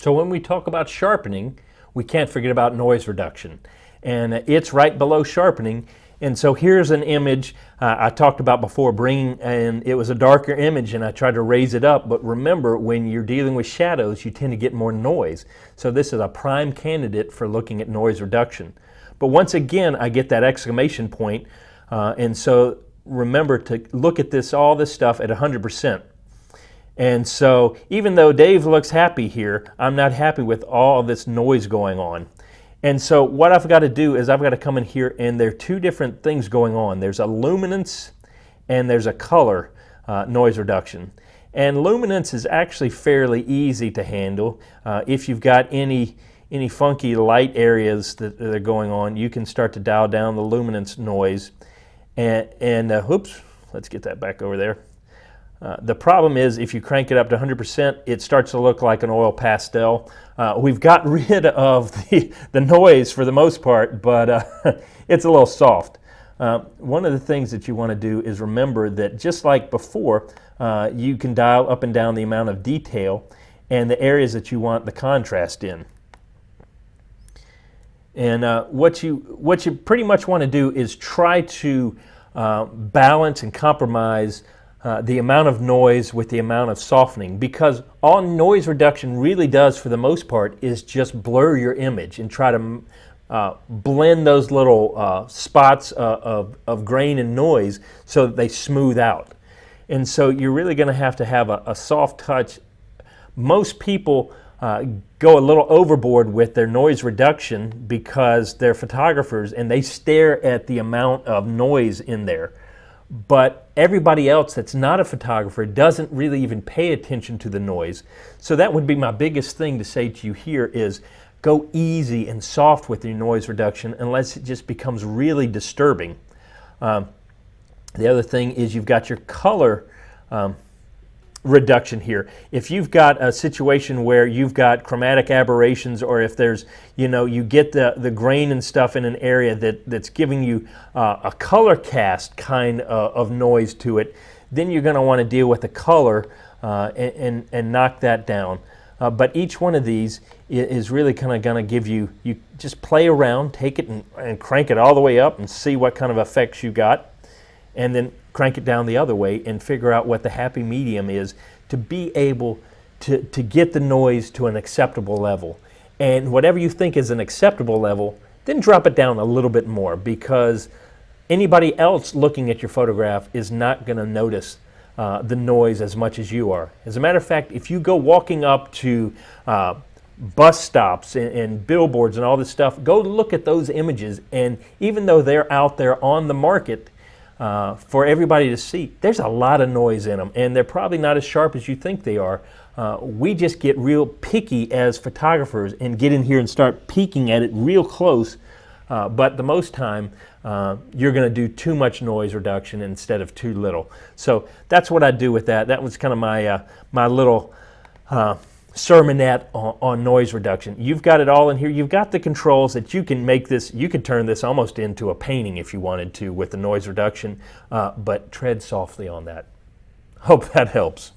So when we talk about sharpening, we can't forget about noise reduction. And it's right below sharpening. And so here's an image I talked about before, and it was a darker image and I tried to raise it up. But remember, when you're dealing with shadows, you tend to get more noise. So this is a prime candidate for looking at noise reduction. But once again, I get that exclamation point. And so remember to look at all this stuff at 100%. And so even though Dave looks happy here, I'm not happy with all this noise going on. And so what I've got to do is I've got to come in here, and there are two different things going on. There's a luminance and there's a color noise reduction. And luminance is actually fairly easy to handle. If you've got any funky light areas that are going on, you can start to dial down the luminance noise. And whoops, let's get that back over there. The problem is if you crank it up to 100%, it starts to look like an oil pastel. We've got rid of the noise for the most part, but it's a little soft. One of the things that you want to do is remember that just like before, you can dial up and down the amount of detail and the areas that you want the contrast in. And what you pretty much want to do is try to balance and compromise the amount of noise with the amount of softening, because all noise reduction really does for the most part is just blur your image and try to blend those little spots of grain and noise so that they smooth out. And so you're really going to have a soft touch. Most people go a little overboard with their noise reduction because they're photographers and they stare at the amount of noise in there. But everybody else that's not a photographer doesn't really even pay attention to the noise. So that would be my biggest thing to say to you here is go easy and soft with your noise reduction unless it just becomes really disturbing. The other thing is you've got your color reduction here. If you've got a situation where you've got chromatic aberrations, or if there's, you get the grain and stuff in an area that's giving you a color cast kind of noise to it, then you're going to want to deal with the color and knock that down. But each one of these is really kind of going to give you just play around, take it and crank it all the way up and see what kind of effects you got, and then crank it down the other way and figure out what the happy medium is to be able to get the noise to an acceptable level. And whatever you think is an acceptable level, then drop it down a little bit more, because anybody else looking at your photograph is not going to notice the noise as much as you are. As a matter of fact, if you go walking up to bus stops and billboards and all this stuff, go look at those images, and even though they're out there on the market for everybody to see, there's a lot of noise in them, and they're probably not as sharp as you think they are. We just get real picky as photographers and get in here and start peeking at it real close, but the most time you're going to do too much noise reduction instead of too little. So that's what I do with that. That was kind of my little sermonette on noise reduction. You've got it all in here. You've got the controls that you can make this, you could turn this almost into a painting if you wanted to with the noise reduction, but tread softly on that. Hope that helps.